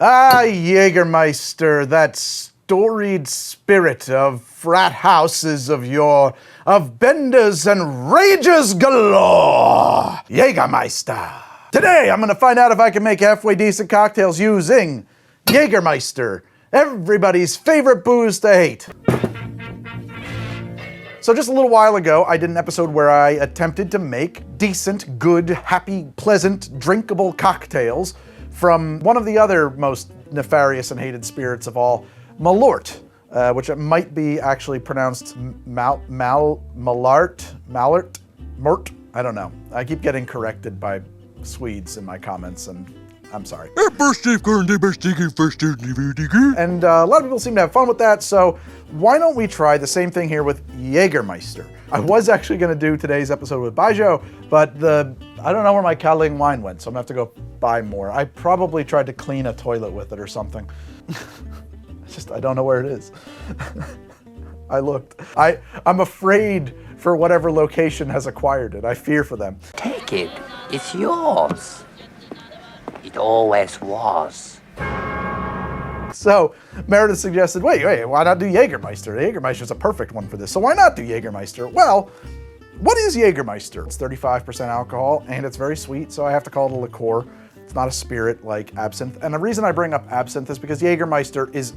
Jägermeister, that storied spirit of frat houses of yore, of benders and rages galore. Jägermeister. Today, I'm gonna find out if I can make halfway decent cocktails using Jägermeister, everybody's favorite booze to hate. So just a little while ago, I did an episode where I attempted to make decent, good, happy, pleasant, drinkable cocktails from one of the other most nefarious and hated spirits of all, Malort, which it might be actually pronounced Mallart, Mort, I don't know. I keep getting corrected by Swedes in my comments, and I'm sorry. And a lot of people seem to have fun with that, so why don't we try the same thing here with Jägermeister? I was actually gonna do today's episode with Baijiu, but I don't know where my Kaling wine went, so I'm gonna have to go buy more. I probably tried to clean a toilet with it or something. I don't know where it is. I looked. I'm afraid for whatever location has acquired it. I fear for them. Take it, it's yours. It always was. So Meredith suggested, wait, why not do Jägermeister? Jägermeister's a perfect one for this. So why not do Jägermeister? Well, what is Jägermeister? It's 35% alcohol and it's very sweet, so I have to call it a liqueur. It's not a spirit like absinthe. And the reason I bring up absinthe is because Jägermeister is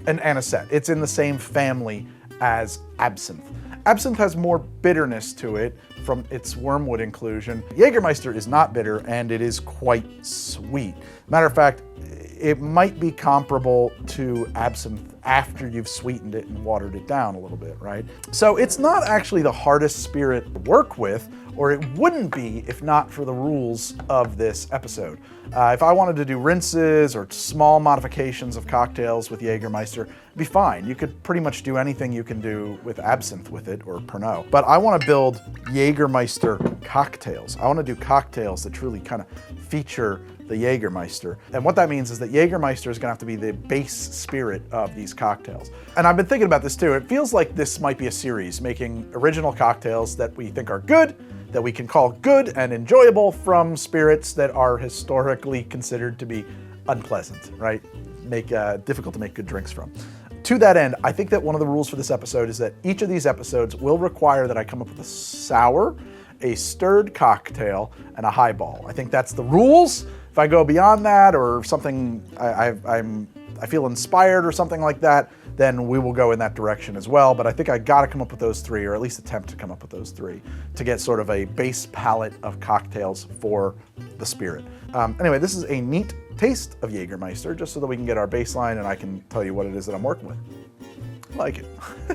an anisette. It's in the same family as absinthe. Absinthe has more bitterness to it from its wormwood inclusion. Jägermeister is not bitter and it is quite sweet. Matter of fact, it might be comparable to absinthe after you've sweetened it and watered it down a little bit, right? So it's not actually the hardest spirit to work with, or it wouldn't be if not for the rules of this episode. If I wanted to do rinses or small modifications of cocktails with Jägermeister, it'd be fine. You could pretty much do anything you can do with absinthe with it, or Pernod. But I want to build Jägermeister cocktails. I want to do cocktails that truly kind of feature the Jägermeister. And what that means is that Jägermeister is gonna have to be the base spirit of these cocktails. And I've been thinking about this too. It feels like this might be a series, making original cocktails that we think are good, that we can call good and enjoyable from spirits that are historically considered to be unpleasant, right? Difficult to make good drinks from. To that end, I think that one of the rules for this episode is that each of these episodes will require that I come up with a sour, a stirred cocktail, and a highball. I think that's the rules. If I go beyond that, or something I feel inspired or something like that, then we will go in that direction as well. But I think I gotta come up with those three, or at least attempt to come up with those three, to get sort of a base palette of cocktails for the spirit. Anyway, this is a neat taste of Jägermeister, just so that we can get our baseline and I can tell you what it is that I'm working with. I like it.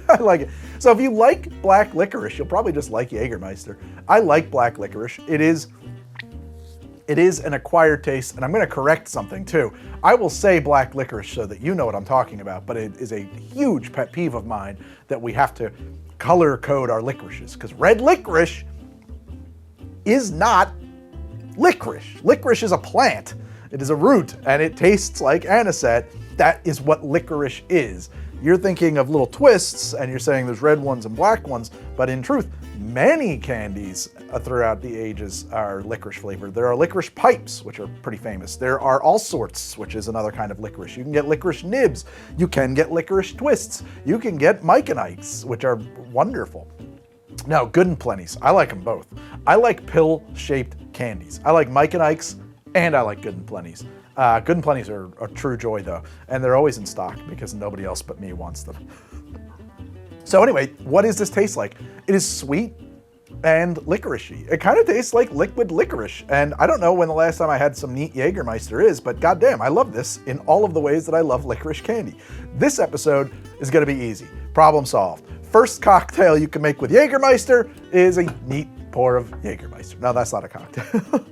I like it. So if you like black licorice, you'll probably just like Jägermeister. I like black licorice. It is an acquired taste, and I'm gonna correct something too. I will say black licorice so that you know what I'm talking about, but it is a huge pet peeve of mine that we have to color code our licorices, because red licorice is not licorice. Licorice is a plant. It is a root, and it tastes like anisette. That is what licorice is. You're thinking of little twists, and you're saying there's red ones and black ones, but in truth, many candies throughout the ages are licorice flavored. There are licorice pipes, which are pretty famous. There are all sorts, which is another kind of licorice. You can get licorice nibs. You can get licorice twists. You can get Mike and Ike's, which are wonderful. Now, Good and Plenty's, I like them both. I like pill-shaped candies. I like Mike and Ike's, and I like Good and Plenty's. Good and Plenty's are a true joy though, and they're always in stock because nobody else but me wants them. So anyway, what does this taste like? It is sweet and licoricey. It kind of tastes like liquid licorice, and I don't know when the last time I had some neat Jägermeister is, but goddamn, I love this in all of the ways that I love licorice candy. This episode is gonna be easy. Problem solved. First cocktail you can make with Jägermeister is a neat pour of Jägermeister. No, that's not a cocktail.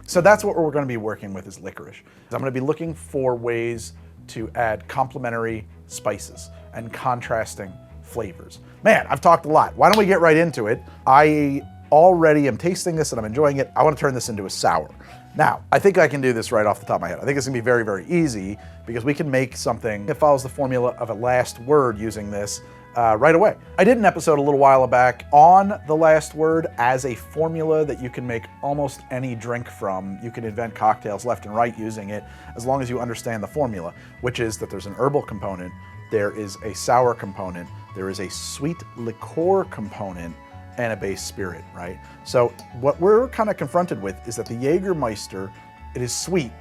So that's what we're gonna be working with, is licorice. I'm gonna be looking for ways to add complementary spices and contrasting flavors. Man, I've talked a lot. Why don't we get right into it? I already am tasting this and I'm enjoying it. I wanna turn this into a sour. Now, I think I can do this right off the top of my head. I think it's gonna be very, very easy because we can make something that follows the formula of a last word using this, right away. I did an episode a little while back on the last word as a formula that you can make almost any drink from. You can invent cocktails left and right using it as long as you understand the formula, which is that there's an herbal component, there is a sour component, there is a sweet liqueur component, and a base spirit, right? So what we're kind of confronted with is that the Jägermeister, it is sweet.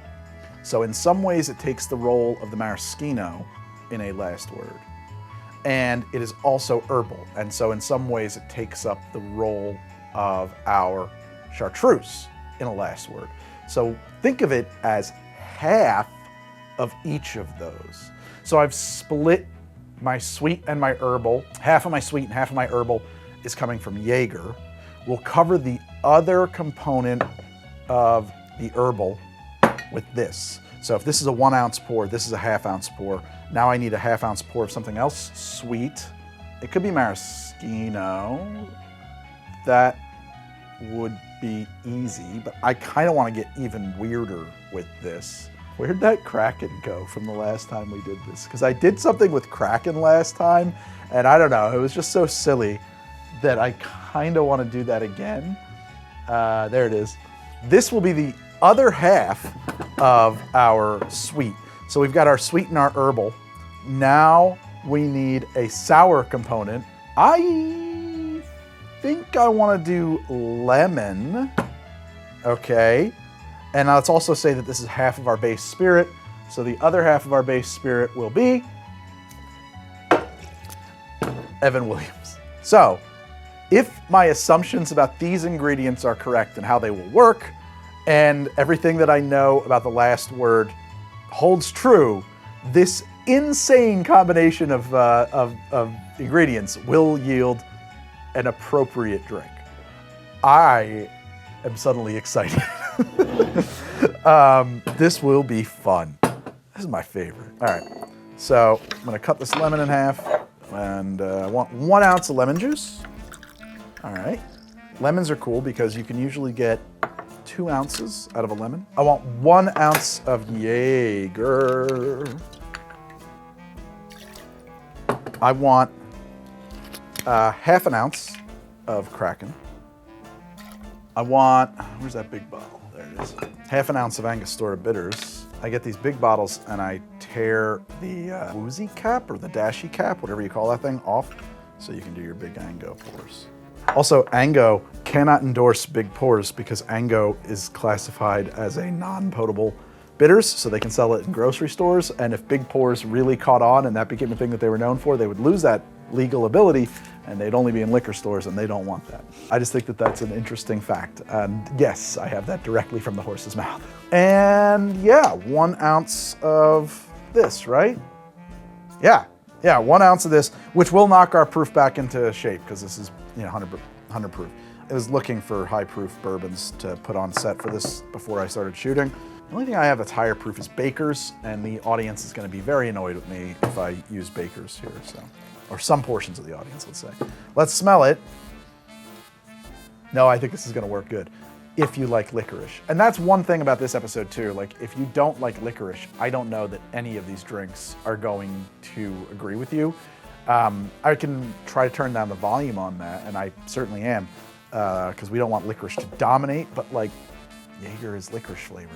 So in some ways it takes the role of the Maraschino in a last word. And it is also herbal. And so in some ways it takes up the role of our chartreuse in a last word. So think of it as half of each of those. So I've split my sweet and my herbal. Half of my sweet and half of my herbal is coming from Jaeger. We'll cover the other component of the herbal with this. So if this is a 1 ounce pour, this is a ½ ounce pour. Now I need a ½ ounce pour of something else sweet. It could be maraschino. That would be easy, but I kind of want to get even weirder with this. Where'd that Kraken go from the last time we did this? Because I did something with Kraken last time, and I don't know, it was just so silly that I kind of want to do that again. There it is. This will be the other half of our sweet. So we've got our sweet and our herbal. Now we need a sour component. I think I want to do lemon. Okay. And now let's also say that this is half of our base spirit. So the other half of our base spirit will be Evan Williams. So if my assumptions about these ingredients are correct and how they will work, and everything that I know about the last word holds true, this insane combination of ingredients will yield an appropriate drink. I am suddenly excited. This will be fun. This is my favorite. All right, so I'm gonna cut this lemon in half, and I want 1 ounce of lemon juice. All right, lemons are cool because you can usually get 2 ounces out of a lemon. I want 1 ounce of Jaeger. I want ½ an ounce of Kraken. I want, where's that big bottle? There it is. ½ an ounce of Angostura Bitters. I get these big bottles and I tear the woozy cap or the dashy cap, whatever you call that thing, off so you can do your big Ango pours. Also, Ango cannot endorse big pours because Ango is classified as a non-potable bitters, so they can sell it in grocery stores. And if big pours really caught on and that became a thing that they were known for, they would lose that legal ability and they'd only be in liquor stores, and they don't want that. I just think that that's an interesting fact. And yes, I have that directly from the horse's mouth. And yeah, 1 ounce of this, right? Yeah, 1 ounce of this, which will knock our proof back into shape because this is 100 proof. I was looking for high proof bourbons to put on set for this before I started shooting. The only thing I have that's higher proof is Baker's, and the audience is going to be very annoyed with me if I use Baker's here, so. Or some portions of the audience, let's say. Let's smell it. No, I think this is going to work good if you like licorice. And that's one thing about this episode too. Like, if you don't like licorice, I don't know that any of these drinks are going to agree with you. I can try to turn down the volume on that, and I certainly am, because we don't want licorice to dominate, but like, Jaeger is licorice flavored.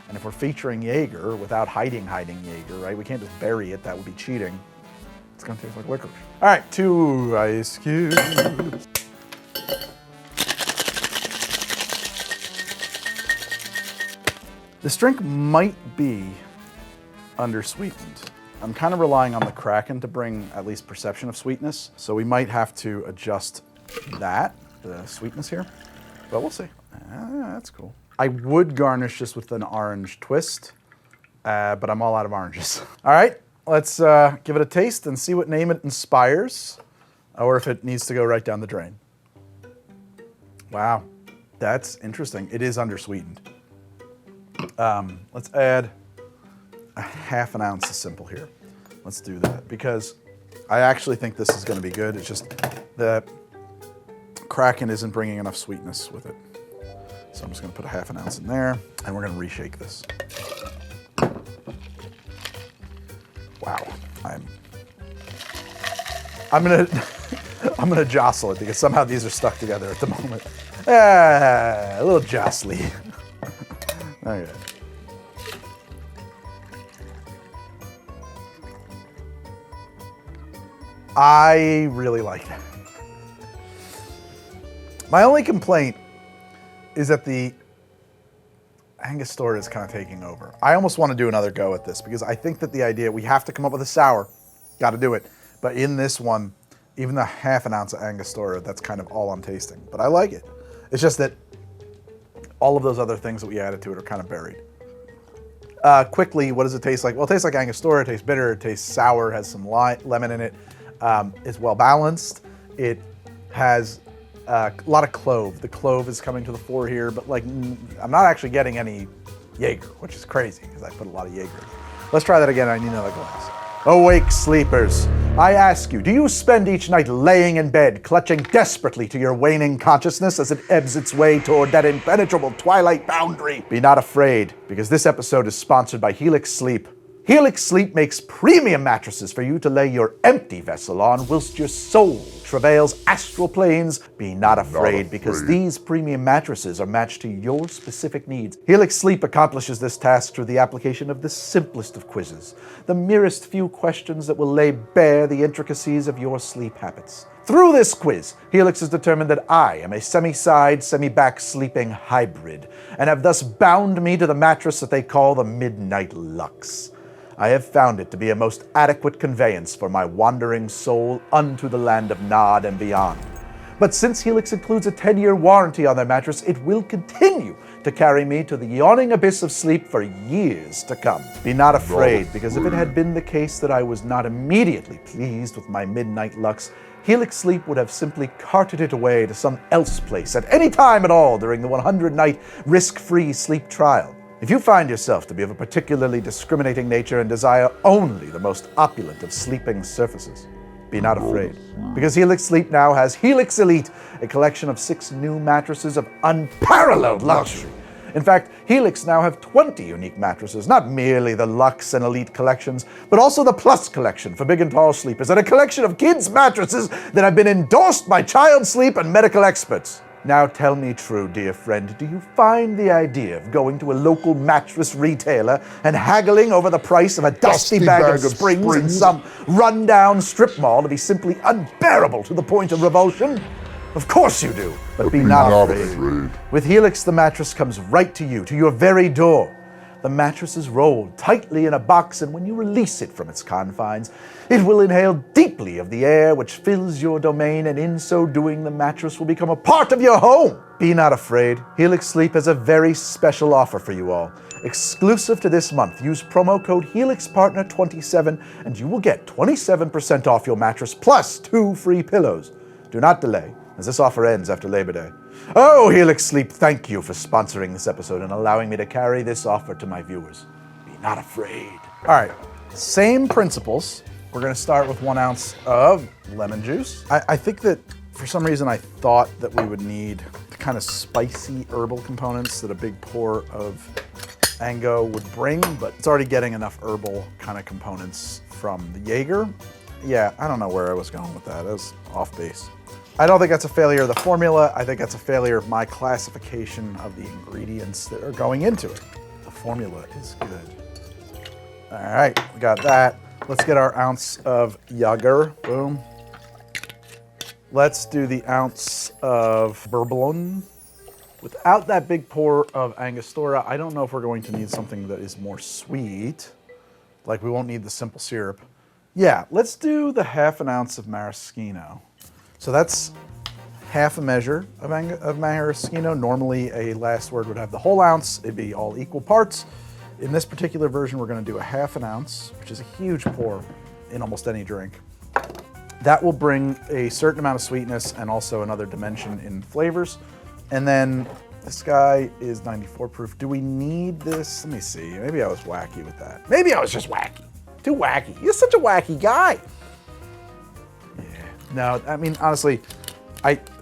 And if we're featuring Jaeger without hiding Jaeger, right? We can't just bury it, that would be cheating. It's gonna taste like licorice. All right, 2 ice cubes. This drink might be undersweetened. I'm kind of relying on the Kraken to bring at least perception of sweetness, so we might have to adjust that, the sweetness here, but we'll see. That's cool. I would garnish this with an orange twist, but I'm all out of oranges. All right, let's give it a taste and see what name it inspires, or if it needs to go right down the drain. Wow, that's interesting. It is undersweetened. Let's add a ½ an ounce of simple here. Let's do that because I actually think this is going to be good. It's just the Kraken isn't bringing enough sweetness with it. So I'm just going to put a ½ an ounce in there, and we're going to reshake this. Wow, I'm gonna jostle it because somehow these are stuck together at the moment. A little jostly. Okay. I really like it. My only complaint is that the Angostura is kind of taking over. I almost want to do another go at this because I think that the idea, we have to come up with a sour, got to do it. But in this one, even the ½ ounce of Angostura, that's kind of all I'm tasting. But I like it. It's just that all of those other things that we added to it are kind of buried. Quickly, what does it taste like? Well, it tastes like Angostura, it tastes bitter, it tastes sour, has some lemon in it. It's well balanced. It has a lot of clove. The clove is coming to the fore here, but like I'm not actually getting any Jaeger, which is crazy because I put a lot of Jaeger. Let's try that again. I need another glass. Awake, sleepers. I ask you, do you spend each night laying in bed, clutching desperately to your waning consciousness as it ebbs its way toward that impenetrable twilight boundary? Be not afraid, because this episode is sponsored by Helix Sleep. Helix Sleep makes premium mattresses for you to lay your empty vessel on whilst your soul travails astral planes. Be not afraid, because these premium mattresses are matched to your specific needs. Helix Sleep accomplishes this task through the application of the simplest of quizzes, the merest few questions that will lay bare the intricacies of your sleep habits. Through this quiz, Helix has determined that I am a semi-side, semi-back sleeping hybrid, and have thus bound me to the mattress that they call the Midnight Lux. I have found it to be a most adequate conveyance for my wandering soul unto the land of Nod and beyond. But since Helix includes a 10-year warranty on their mattress, it will continue to carry me to the yawning abyss of sleep for years to come. Be not afraid, because if it had been the case that I was not immediately pleased with my Midnight Lux, Helix Sleep would have simply carted it away to some else place at any time at all during the 100-night risk-free sleep trial. If you find yourself to be of a particularly discriminating nature and desire only the most opulent of sleeping surfaces, be not afraid, because Helix Sleep now has Helix Elite, a collection of 6 new mattresses of unparalleled luxury. In fact, Helix now have 20 unique mattresses, not merely the Lux and Elite collections, but also the Plus collection for big and tall sleepers, and a collection of kids' mattresses that have been endorsed by child sleep and medical experts. Now tell me true, dear friend, do you find the idea of going to a local mattress retailer and haggling over the price of a dusty bag of springs in some rundown strip mall to be simply unbearable to the point of revulsion? Of course you do, but be not afraid. With Helix, the mattress comes right to you, to your very door. The mattress is rolled tightly in a box, and when you release it from its confines, it will inhale deeply of the air which fills your domain, and in so doing, the mattress will become a part of your home. Be not afraid. Helix Sleep has a very special offer for you all. Exclusive to this month, use promo code HelixPartner27, and you will get 27% off your mattress plus 2 free pillows. Do not delay, as this offer ends after Labor Day. Oh, Helix Sleep, thank you for sponsoring this episode and allowing me to carry this offer to my viewers. Be not afraid. All right, same principles. We're going to start with 1 ounce of lemon juice. I think that for some reason I thought that we would need the kind of spicy herbal components that a big pour of Ango would bring, but it's already getting enough herbal kind of components from the Jaeger. Yeah, I don't know where I was going with that. That was off base. I don't think that's a failure of the formula. I think that's a failure of my classification of the ingredients that are going into it. The formula is good. All right, we got that. Let's get our ounce of Jäger. Boom. Let's do the ounce of Bourbon. Without that big pour of Angostura, I don't know if we're going to need something that is more sweet. Like we won't need the simple syrup. Yeah, let's do the ½ an ounce of Maraschino. So that's half a measure of Maraschino. Normally a last word would have the whole ounce. It'd be all equal parts. In this particular version, we're going to do a ½ an ounce, which is a huge pour in almost any drink. That will bring a certain amount of sweetness and also another dimension in flavors. And then this guy is 94 proof. Do we need this? Let me see. Maybe I was wacky with that. Maybe I was just wacky. Too wacky. You're such a wacky guy. No, I mean, honestly,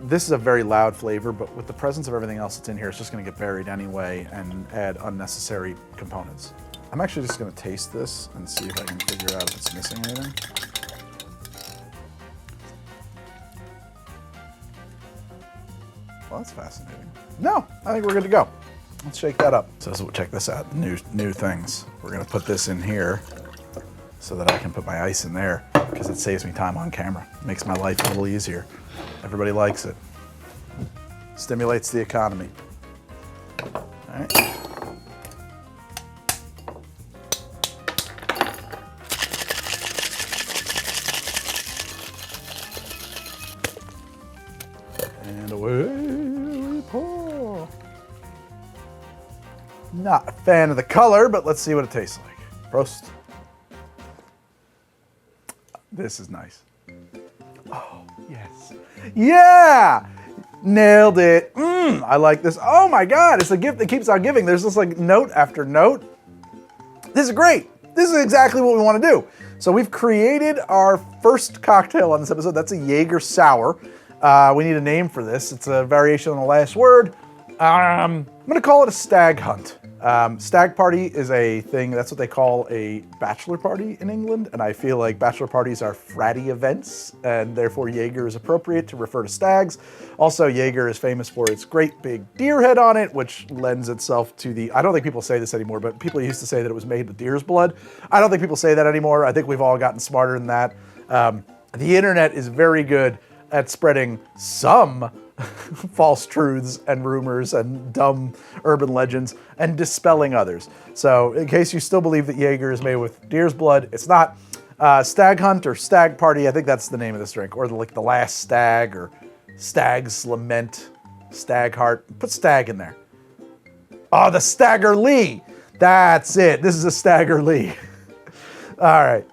this is a very loud flavor, but with the presence of everything else that's in here, it's just going to get buried anyway and add unnecessary components. I'm actually just going to taste this and see if I can figure out if it's missing anything. Well, that's fascinating. No, I think we're good to go. Let's shake that up. So check this out, new things. We're gonna put this in here so that I can put my ice in there because it saves me time on camera. It makes my life a little easier. Everybody likes it. Stimulates the economy. All right. And away we pour. Not a fan of the color, but let's see what it tastes like. Prost. This is nice. Oh, yes. Yeah! Nailed it. I like this. Oh my God, it's a gift that keeps on giving. There's just like note after note. This is great. This is exactly what we want to do. So we've created our first cocktail on this episode. That's a Jäger Sour. We need a name for this. It's a variation on the last word. I'm gonna call it a stag hunt. Stag party is a thing, that's what they call a bachelor party in England, and I feel like bachelor parties are fratty events, and therefore Jaeger is appropriate to refer to stags. Also, Jaeger is famous for its great big deer head on it, which lends itself to the, I don't think people say this anymore, but people used to say that it was made with deer's blood. I don't think people say that anymore. I think we've all gotten smarter than that. The internet is very good at spreading some false truths and rumors and dumb urban legends and dispelling others. So in case you still believe that Jaeger is made with deer's blood, it's not. Stag hunt or stag party, I think that's the name of this drink, or like the last stag or stag's lament, stag heart. Put stag in there. Oh, the Stagger Lee. That's it. This is a Stagger Lee. All right.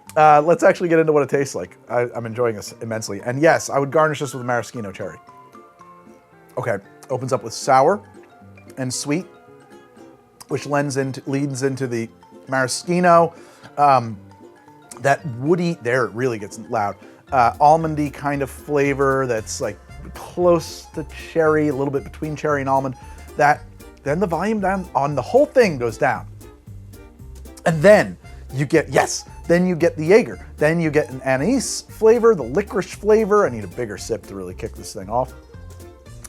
Let's actually get into what it tastes like. I'm enjoying this immensely. And yes, I would garnish this with a maraschino cherry. Okay, opens up with sour and sweet, which leads into the maraschino. That woody, there it really gets loud, almondy kind of flavor that's like close to cherry, a little bit between cherry and almond. Then the volume down on the whole thing goes down. And then you get, then you get the Jaeger. Then you get an anise flavor, the licorice flavor. I need a bigger sip to really kick this thing off.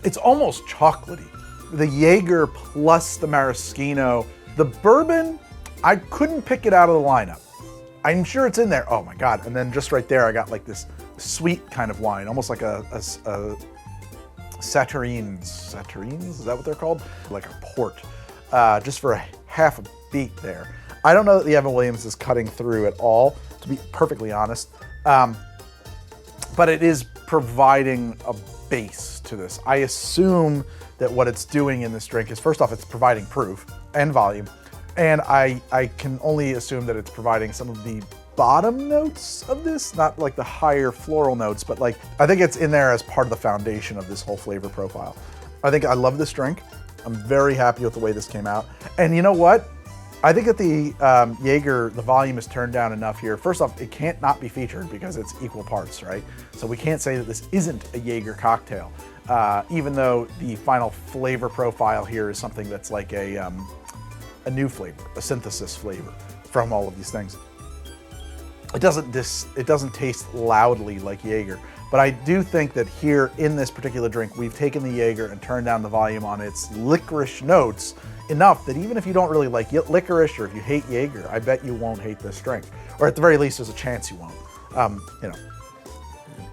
It's almost chocolatey. The Jaeger plus the maraschino. The bourbon, I couldn't pick it out of the lineup. I'm sure it's in there. Oh my God. And then just right there, I got like this sweet kind of wine, almost like a Saturines. Saturines, is that what they're called? Like a port, just for a half a beat there. I don't know that the Evan Williams is cutting through at all, to be perfectly honest. But it is providing a base to this. I assume that what it's doing in this drink is, first off, it's providing proof and volume. And I can only assume that it's providing some of the bottom notes of this, not like the higher floral notes, but like, I think it's in there as part of the foundation of this whole flavor profile. I love this drink. I'm very happy with the way this came out. And you know what? I think that the Jaeger, the volume is turned down enough here. First off, it can't not be featured because it's equal parts, right? So we can't say that this isn't a Jaeger cocktail, even though the final flavor profile here is something that's like a new flavor, a synthesis flavor from all of these things. It doesn't taste loudly like Jaeger, but I do think that here in this particular drink, we've taken the Jaeger and turned down the volume on its licorice notes enough that even if you don't really like licorice or if you hate Jaeger, I bet you won't hate this drink. Or at the very least, there's a chance you won't.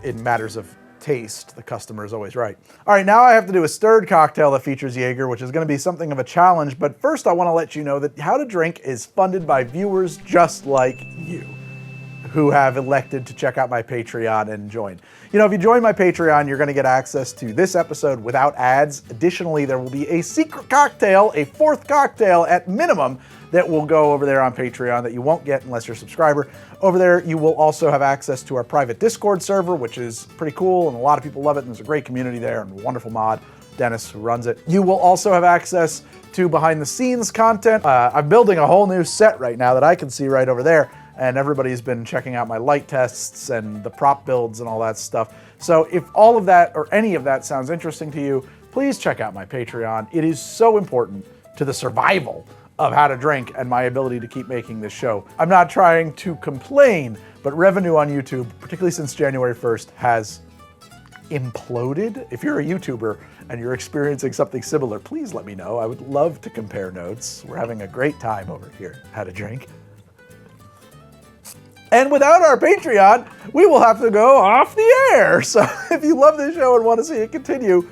In matters of taste, the customer is always right. All right, now I have to do a stirred cocktail that features Jaeger, which is going to be something of a challenge. But first, I want to let you know that How to Drink is funded by viewers just like you, who have elected to check out my Patreon and join. You know, if you join my Patreon, you're gonna get access to this episode without ads. Additionally, there will be a secret cocktail, a fourth cocktail at minimum, that will go over there on Patreon that you won't get unless you're a subscriber. Over there, you will also have access to our private Discord server, which is pretty cool, and a lot of people love it, and there's a great community there, and a wonderful mod, Dennis, who runs it. You will also have access to behind-the-scenes content. I'm building a whole new set right now that I can see right over there, and everybody's been checking out my light tests and the prop builds and all that stuff. So if all of that or any of that sounds interesting to you, please check out my Patreon. It is so important to the survival of How to Drink and my ability to keep making this show. I'm not trying to complain, but revenue on YouTube, particularly since January 1st, has imploded? If you're a YouTuber and you're experiencing something similar, please let me know. I would love to compare notes. We're having a great time over here. Had a drink. And without our Patreon, we will have to go off the air. So if you love this show and want to see it continue,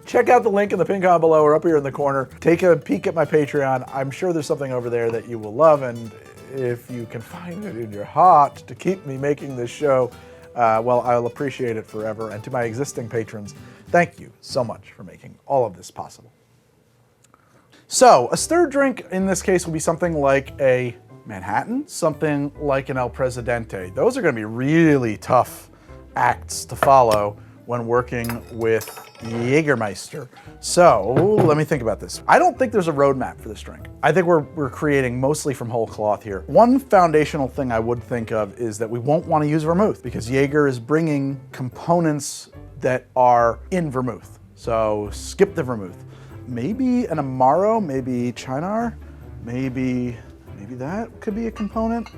check out the link in the pin comment below or up here in the corner. Take a peek at my Patreon. I'm sure there's something over there that you will love. And if you can find it in your heart to keep me making this show, well, I'll appreciate it forever. And to my existing patrons, thank you so much for making all of this possible. So a stirred drink in this case will be something like a Manhattan, something like an El Presidente. Those are going to be really tough acts to follow when working with Jägermeister. So let me think about this. I don't think there's a roadmap for this drink. I think we're creating mostly from whole cloth here. One foundational thing I would think of is that we won't want to use vermouth because Jaeger is bringing components that are in vermouth. So skip the vermouth. Maybe an Amaro, maybe Chinar, maybe that could be a component.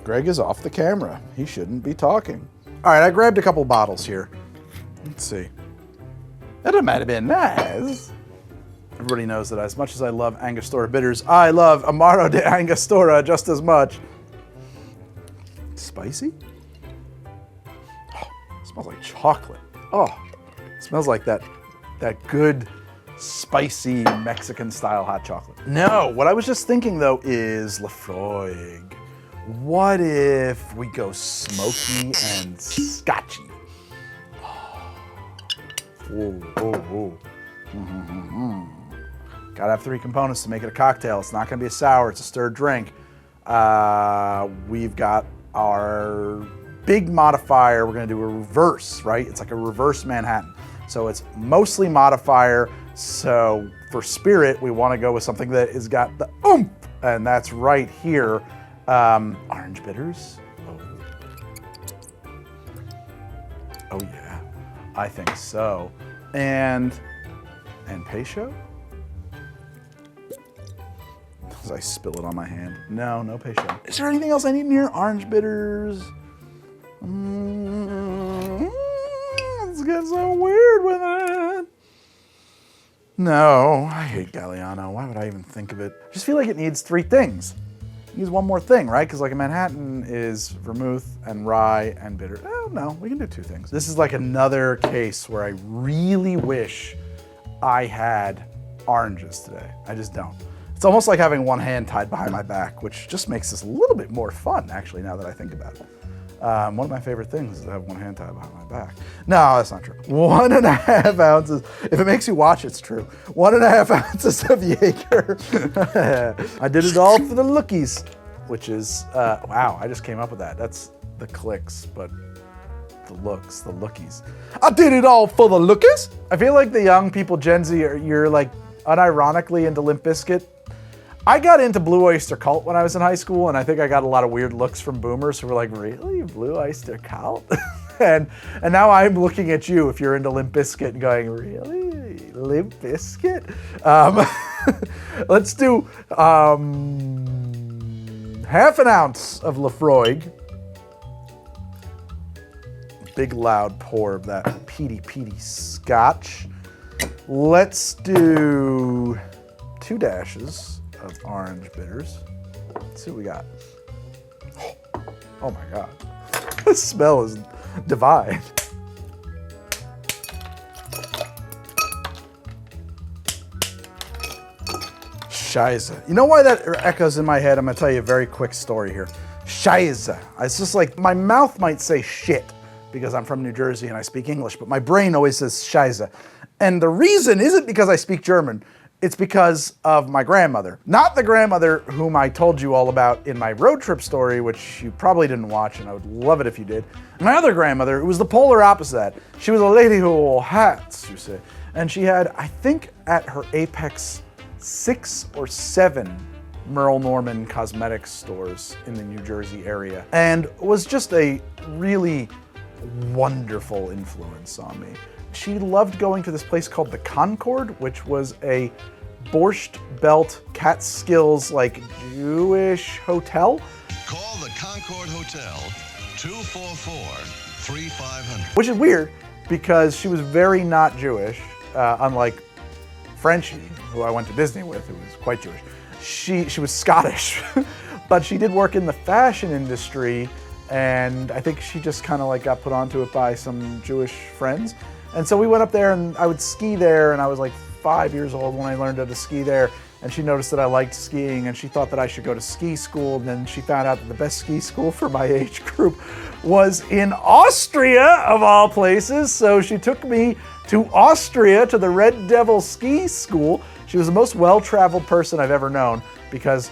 Greg is off the camera. He shouldn't be talking. All right, I grabbed a couple bottles here. Let's see. That might have been nice. Everybody knows that as much as I love Angostura Bitters, I love Amaro de Angostura just as much. Spicy? Oh, it smells like chocolate. Oh, it smells like that good spicy Mexican style hot chocolate. No, what I was just thinking though is Laphroaig. What if we go smoky and scotchy? Ooh, ooh, ooh. Gotta have 3 components to make it a cocktail. It's not gonna be a sour, it's a stirred drink. We've got our big modifier. We're gonna do a reverse, right? It's like a reverse Manhattan. So it's mostly modifier. So for spirit, we wanna go with something that has got the oomph, and that's right here. Orange bitters. Oh yeah, I think so. And Pecho? As I spill it on my hand. No Pecho. Is there anything else I need in here? Orange bitters. Let's get so weird with it. No, I hate Galliano. Why would I even think of it? I just feel like it needs 3 things. Use one more thing, right? Because like a Manhattan is vermouth and rye and bitter. Oh no, we can do 2 things. This is like another case where I really wish I had oranges today. I just don't. It's almost like having one hand tied behind my back, which just makes this a little bit more fun, actually, now that I think about it. One of my favorite things is to have one hand tied behind my back. No, that's not true. 1.5 ounces. If it makes you watch, it's true. 1.5 ounces of Jaeger. I did it all for the lookies, which is, wow, I just came up with that. That's the clicks, but the looks, the lookies. I did it all for the lookies. I feel like the young people, Gen Z, you're like unironically into Limp Bizkit. I got into Blue Oyster Cult when I was in high school, and I think I got a lot of weird looks from boomers who were like, really? Blue Oyster Cult? and now I'm looking at you if you're into Limp Bizkit and going, really? Limp Bizkit? Let's do half an ounce of Laphroaig. Big loud pour of that peaty Scotch. Let's do 2 dashes of orange bitters. Let's see what we got. Oh my God. The smell is divine. Scheiße. You know why that echoes in my head? I'm gonna tell you a very quick story here. Scheiße. It's just like my mouth might say shit because I'm from New Jersey and I speak English, but my brain always says Scheiße. And the reason isn't because I speak German. It's because of my grandmother. Not the grandmother whom I told you all about in my road trip story, which you probably didn't watch, and I would love it if you did. My other grandmother, who was the polar opposite of that. She was a lady who wore hats, you say. And she had, I think at her apex, 6 or 7 Merle Norman cosmetics stores in the New Jersey area. And was just a really wonderful influence on me. She loved going to this place called the Concord, which was a Borscht Belt Catskills like Jewish hotel. Call the Concord Hotel Free 500. Which is weird because she was very not Jewish, unlike Frenchie, who I went to Disney with, who was quite Jewish. She was Scottish, but she did work in the fashion industry, and I think she just kind of like got put onto it by some Jewish friends. And so we went up there, and I would ski there, and I was like 5 years old when I learned how to ski there. And she noticed that I liked skiing, and she thought that I should go to ski school. And then she found out that the best ski school for my age group was in Austria, of all places. So she took me to Austria, to the Red Devil Ski School. She was the most well-traveled person I've ever known, because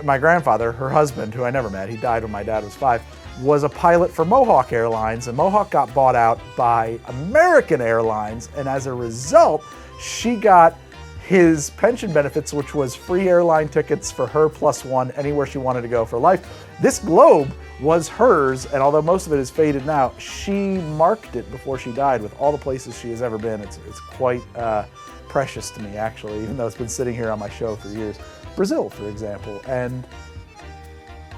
my grandfather, her husband, who I never met, he died when my dad was 5, was a pilot for Mohawk Airlines, and Mohawk got bought out by American Airlines, and as a result, she got his pension benefits, which was free airline tickets for her plus one anywhere she wanted to go for life. This globe was hers, and although most of it is faded now, she marked it before she died with all the places she has ever been. It's quite precious to me, actually, even though it's been sitting here on my show for years. Brazil, for example, and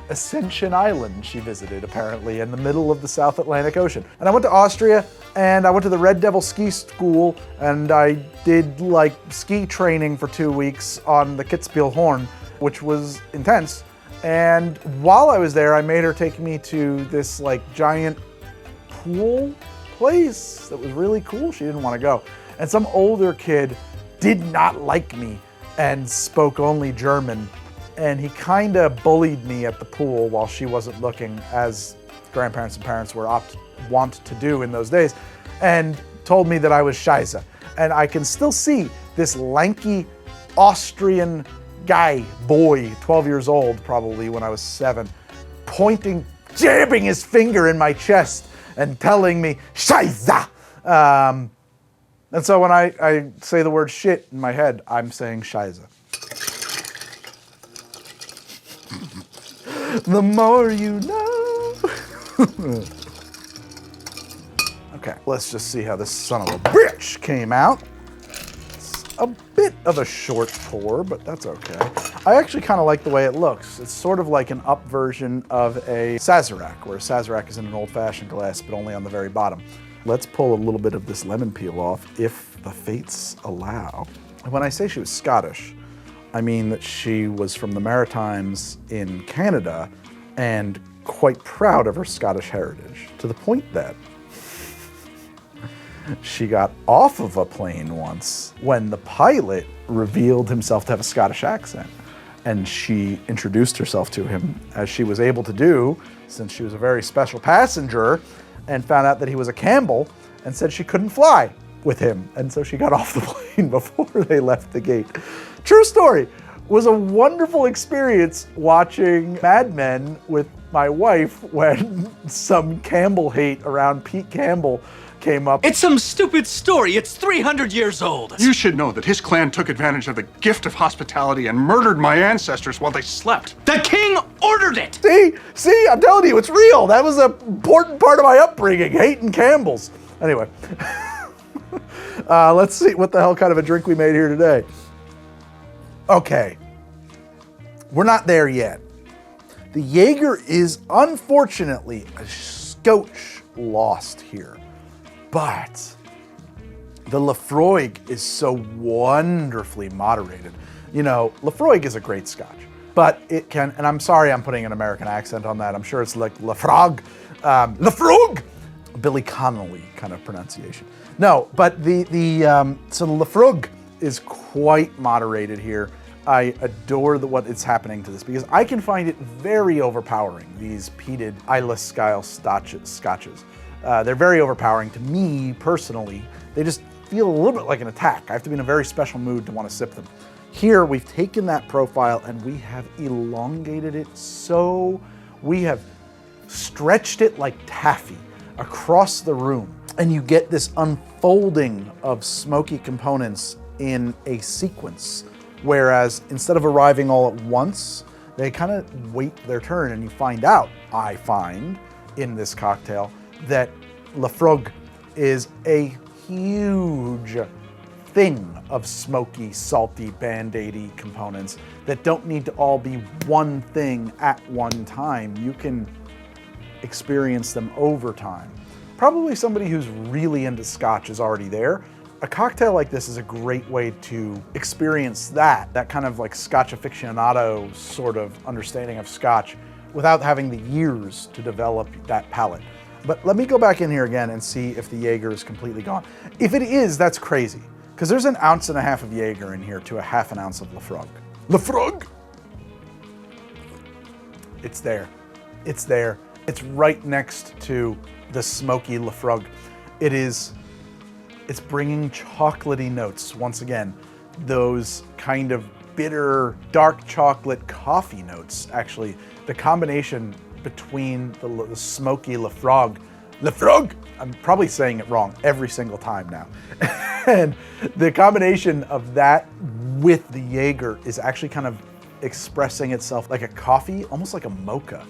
Ascension Island she visited, apparently, in the middle of the South Atlantic Ocean. And I went to Austria, and I went to the Red Devil Ski School, and I did like ski training for 2 weeks on the Kitzbühel, which was intense. And while I was there, I made her take me to this like giant pool place that was really cool. She didn't want to go. And some older kid did not like me and spoke only German. And he kind of bullied me at the pool while she wasn't looking, as grandparents and parents were wont to do in those days, and told me that I was Scheiße. And I can still see this lanky Austrian boy, 12 years old probably when I was 7, pointing, jabbing his finger in my chest and telling me, Scheiße! And so when I say the word shit in my head, I'm saying Scheiße. The more you know. Okay, let's just see how this son of a bitch came out. It's a bit of a short pour, but that's okay. I actually kind of like the way it looks. It's sort of like an up version of a Sazerac, where a Sazerac is in an old-fashioned glass, but only on the very bottom. Let's pull a little bit of this lemon peel off, if the fates allow. When I say she was Scottish, I mean that she was from the Maritimes in Canada and quite proud of her Scottish heritage, to the point that she got off of a plane once when the pilot revealed himself to have a Scottish accent. And she introduced herself to him, as she was able to do, since she was a very special passenger, and found out that he was a Campbell, and said she couldn't fly with him. And so she got off the plane before they left the gate. True story. Was a wonderful experience watching Mad Men with my wife when some Campbell hate around Pete Campbell came up. It's some stupid story. It's 300 years old. You should know that his clan took advantage of the gift of hospitality and murdered my ancestors while they slept. The king ordered it. See, I'm telling you, it's real. That was an important part of my upbringing, hating Campbells. Anyway, let's see what the hell kind of a drink we made here today. Okay, we're not there yet. The Jaeger is unfortunately a scotch lost here, but the Laphroaig is so wonderfully moderated. You know, Laphroaig is a great scotch, but it can, and I'm sorry I'm putting an American accent on that. I'm sure it's like Laphroaig, Billy Connolly kind of pronunciation. No, but so the Laphroaig is quite moderated here. I adore what is happening to this, because I can find it very overpowering, these peated Islay-style scotches. They're very overpowering to me personally. They just feel a little bit like an attack. I have to be in a very special mood to want to sip them. Here, we've taken that profile and we have elongated it so we have stretched it like taffy across the room. And you get this unfolding of smoky components in a sequence. Whereas instead of arriving all at once, they kind of wait their turn, and you find out, I find, in this cocktail, that Laphroaig is a huge thing of smoky, salty, band-aidy components that don't need to all be one thing at one time. You can experience them over time. probably somebody who's really into Scotch is already there. A cocktail like this is a great way to experience that kind of like Scotch aficionado sort of understanding of Scotch without having the years to develop that palate. But let me go back in here again and see if the Jaeger is completely gone. If it is, that's crazy, because there's an ounce and a half of Jaeger in here to a half an ounce of Laphroaig. Laphroaig! It's there. It's there. It's right next to the smoky Laphroaig. It's bringing chocolatey notes once again. Those kind of bitter, dark chocolate coffee notes, actually. The combination between the smoky Laphroaig, I'm probably saying it wrong every single time now. And the combination of that with the Jaeger is actually kind of expressing itself like a coffee, almost like a mocha.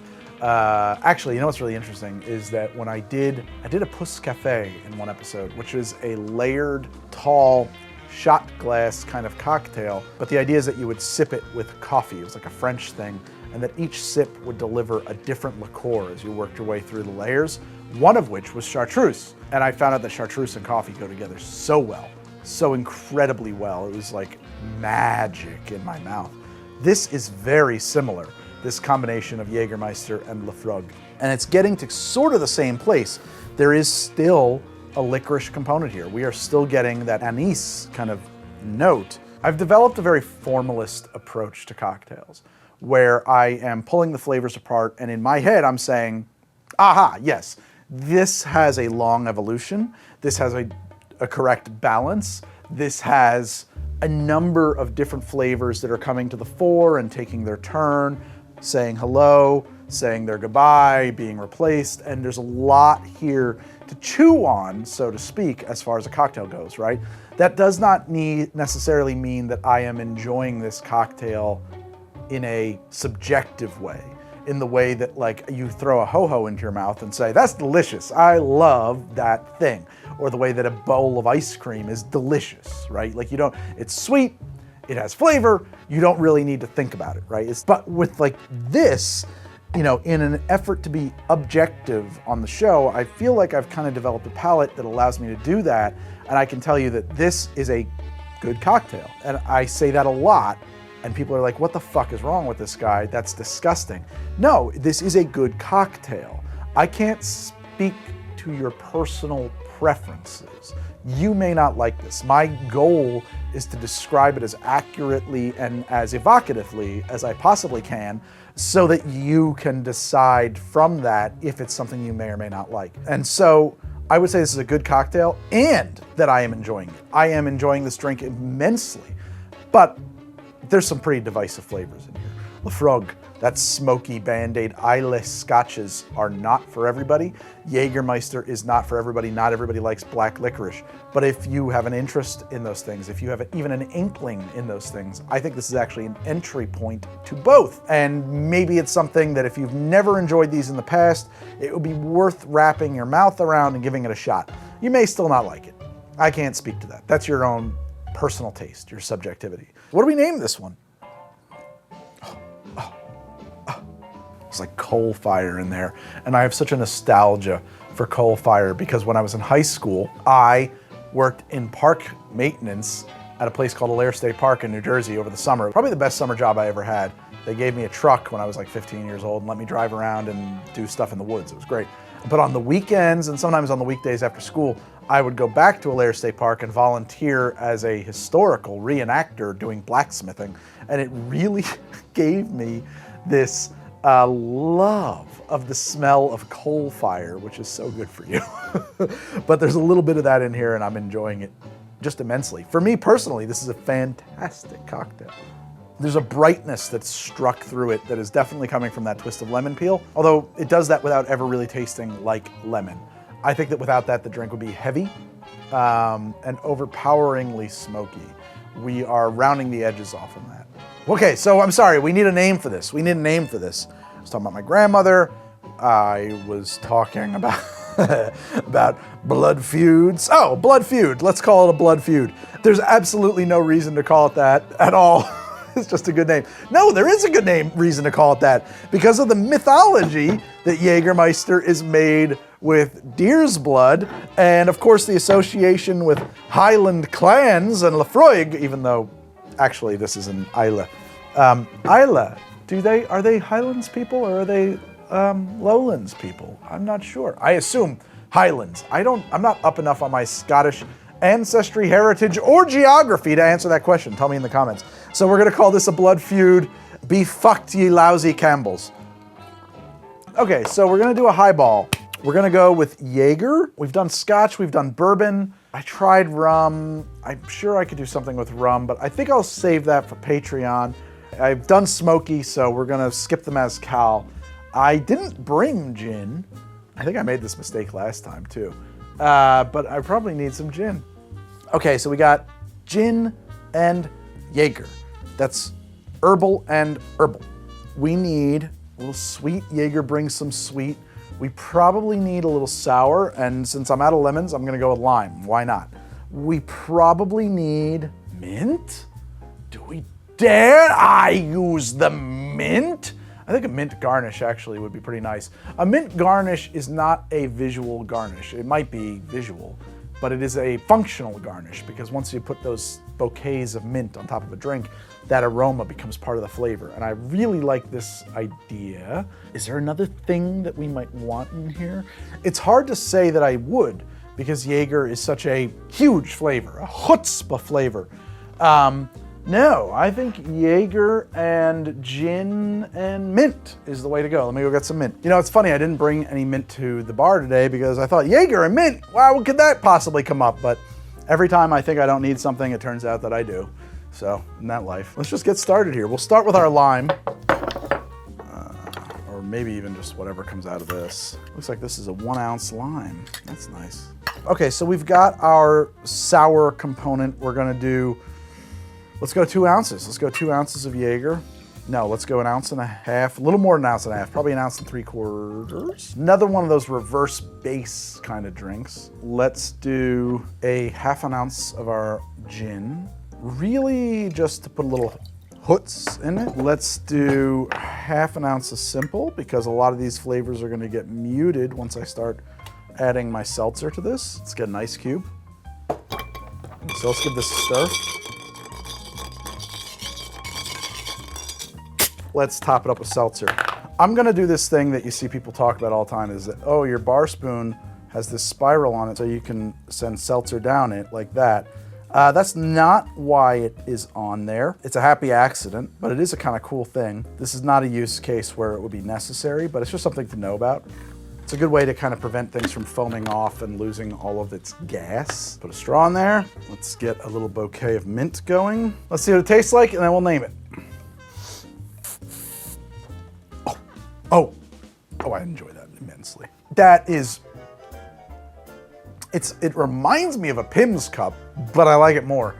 Actually, you know what's really interesting is that when I did a Puss Cafe in one episode, which is a layered, tall, shot glass kind of cocktail, but the idea is that you would sip it with coffee. It was like a French thing, and that each sip would deliver a different liqueur as you worked your way through the layers, one of which was chartreuse. And I found out that chartreuse and coffee go together so well, so incredibly well. It was like magic in my mouth. This is very similar, this combination of Jägermeister and Laphroaig. And it's getting to sort of the same place. There is still a licorice component here. We are still getting that anise kind of note. I've developed a very formalist approach to cocktails, where I am pulling the flavors apart, and in my head I'm saying, aha, yes, this has a long evolution, this has a correct balance, this has a number of different flavors that are coming to the fore and taking their turn, saying hello, saying their goodbye, being replaced, and there's a lot here to chew on, so to speak, as far as a cocktail goes, right? That does not necessarily mean that I am enjoying this cocktail in a subjective way, in the way that like you throw a ho-ho into your mouth and say, that's delicious, I love that thing. Or the way that a bowl of ice cream is delicious, right? Like it's sweet, it has flavor, you don't really need to think about it, right? But with like this, in an effort to be objective on the show, I feel like I've kind of developed a palate that allows me to do that. And I can tell you that this is a good cocktail. And I say that a lot, and people are like, what the fuck is wrong with this guy? That's disgusting. No, this is a good cocktail. I can't speak to your personal preferences. You may not like this. My goal is to describe it as accurately and as evocatively as I possibly can, so that you can decide from that if it's something you may or may not like. And so I would say this is a good cocktail and that I am enjoying it. I am enjoying this drink immensely, but there's some pretty divisive flavors in here. Laphroaig, that smoky Band-Aid eyeless scotches are not for everybody. Jägermeister is not for everybody. Not everybody likes black licorice. But if you have an interest in those things, if you have even an inkling in those things, I think this is actually an entry point to both. And maybe it's something that if you've never enjoyed these in the past, it would be worth wrapping your mouth around and giving it a shot. You may still not like it. I can't speak to that. That's your own personal taste, your subjectivity. What do we name this one? It's like coal fire in there. And I have such a nostalgia for coal fire because when I was in high school, I worked in park maintenance at a place called Alair State Park in New Jersey over the summer. Probably the best summer job I ever had. They gave me a truck when I was like 15 years old and let me drive around and do stuff in the woods. It was great. But on the weekends and sometimes on the weekdays after school, I would go back to Alair State Park and volunteer as a historical reenactor doing blacksmithing. And it really gave me this love of the smell of coal fire, which is so good for you. But there's a little bit of that in here and I'm enjoying it just immensely. For me personally, this is a fantastic cocktail. There's a brightness that's struck through it that is definitely coming from that twist of lemon peel, although it does that without ever really tasting like lemon. I think that without that, the drink would be heavy and overpoweringly smoky. We are rounding the edges off on that. Okay, so I'm sorry, we need a name for this. I was talking about my grandmother. I was talking about about blood feuds. Oh, blood feud. Let's call it a blood feud. There's absolutely no reason to call it that at all. It's just a good name. No, there is a good reason to call it that. Because of the mythology that Jägermeister is made with deer's blood, and of course the association with Highland clans and Laphroaig, even though actually this is an Isla. Isla, are they Highlands people or are they Lowlands people? I'm not sure. I assume Highlands. I'm not up enough on my Scottish ancestry, heritage, or geography to answer that question. Tell me in the comments. So we're gonna call this a blood feud. Be fucked, ye lousy Campbells. Okay, so we're gonna do a highball. We're gonna go with Jaeger. We've done Scotch, we've done Bourbon. I tried rum. I'm sure I could do something with rum, but I think I'll save that for Patreon. I've done smoky, so we're gonna skip the mezcal. I didn't bring gin. I think I made this mistake last time too. But I probably need some gin. Okay, so we got gin and Jaeger. That's herbal and herbal. We need a little sweet. Jaeger brings some sweet. We probably need a little sour, and since I'm out of lemons, I'm gonna go with lime. Why not? We probably need mint. Do we dare I use the mint? I think a mint garnish actually would be pretty nice. A mint garnish is not a visual garnish. It might be visual, but it is a functional garnish because once you put those bouquets of mint on top of a drink, that aroma becomes part of the flavor. And I really like this idea. Is there another thing that we might want in here? It's hard to say that I would because Jaeger is such a huge flavor, a chutzpah flavor. No, I think Jaeger and gin and mint is the way to go. Let me go get some mint. You know, it's funny, I didn't bring any mint to the bar today because I thought Jaeger and mint, wow, could that possibly come up? But every time I think I don't need something, it turns out that I do. So, in that life. Let's just get started here. We'll start with our lime. Or maybe even just whatever comes out of this. Looks like this is a 1 ounce lime. That's nice. Okay, so we've got our sour component. We're gonna do, let's go 2 ounces. Let's go 2 ounces of Jaeger. No, let's go 1.5 ounces, a little more than 1.5 ounces, probably 1.75 ounces. Another one of those reverse base kind of drinks. Let's do a 1/2 ounce of our gin. Really just to put a little hoots in it. Let's do 1/2 ounce of simple because a lot of these flavors are gonna get muted once I start adding my seltzer to this. Let's get an ice cube. So let's give this a stir. Let's top it up with seltzer. I'm gonna do this thing that you see people talk about all the time is that, oh, your bar spoon has this spiral on it so you can send seltzer down it like that. That's not why it is on there. It's a happy accident, but it is a kind of cool thing. This is not a use case where it would be necessary, but it's just something to know about. It's a good way to kind of prevent things from foaming off and losing all of its gas. Put a straw in there. Let's get a little bouquet of mint going. Let's see what it tastes like, and then we'll name it. Oh, I enjoy that immensely. That is, it reminds me of a Pim's cup, but I like it more.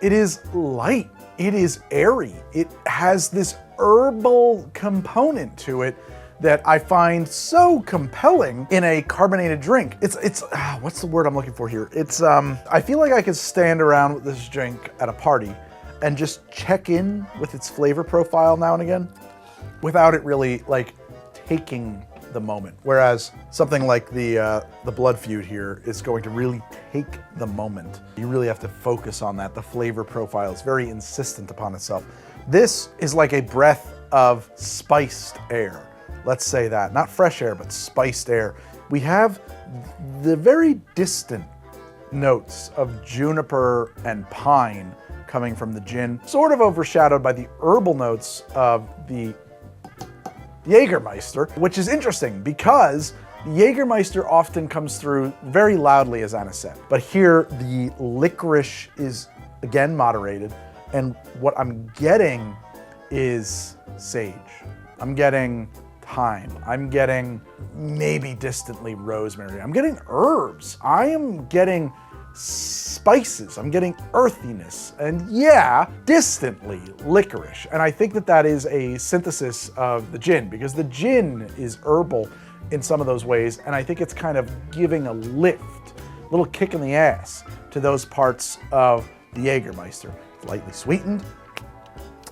It is light, it is airy. It has this herbal component to it that I find so compelling in a carbonated drink. It's what's the word I'm looking for here? It's, I feel like I could stand around with this drink at a party and just check in with its flavor profile now and again without it really like taking the moment. Whereas something like the Blood Feud here is going to really take the moment. You really have to focus on that. The flavor profile is very insistent upon itself. This is like a breath of spiced air. Let's say that. Not fresh air, but spiced air. We have the very distant notes of juniper and pine coming from the gin, sort of overshadowed by the herbal notes of the Jägermeister, which is interesting because Jägermeister often comes through very loudly, as Anna said. But here, the licorice is, again, moderated. And what I'm getting is sage. I'm getting thyme. I'm getting maybe distantly rosemary. I'm getting herbs. I am getting spices. I'm getting earthiness. And yeah, distantly licorice. And I think that that is a synthesis of the gin because the gin is herbal in some of those ways. And I think it's kind of giving a lift, a little kick in the ass to those parts of the Jägermeister. Lightly sweetened.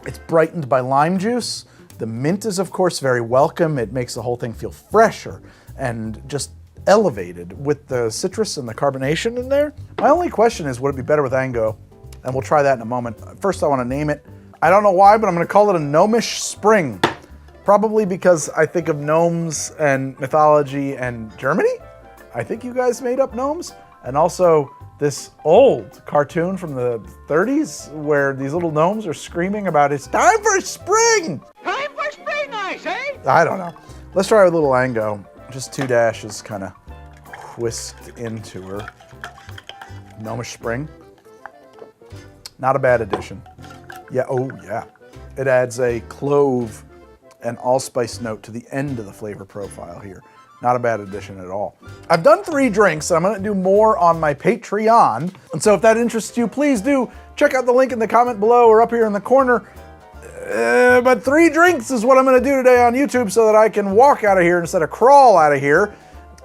It's brightened by lime juice. The mint is, of course, very welcome. It makes the whole thing feel fresher and just elevated with the citrus and the carbonation in there. My only question is, would it be better with Ango? And we'll try that in a moment. First, I want to name it. I don't know why, but I'm going to call it a Gnomish Spring. Probably because I think of gnomes and mythology and Germany. I think you guys made up gnomes. And also this old cartoon from the 30s where these little gnomes are screaming about it's time for spring. Time for spring, I say! I don't know. Let's try with a little Ango. Just 2 dashes kind of whisked into her. Gnomish Spring. Not a bad addition. Yeah, oh yeah. It adds a clove and allspice note to the end of the flavor profile here. Not a bad addition at all. I've done 3 drinks, and I'm gonna do more on my Patreon. And so if that interests you, please do check out the link in the comment below or up here in the corner. But 3 drinks is what I'm gonna do today on YouTube so that I can walk out of here instead of crawl out of here.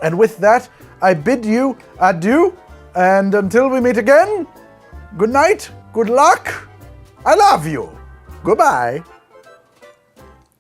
And with that, I bid you adieu. And until we meet again, good night, good luck. I love you. Goodbye.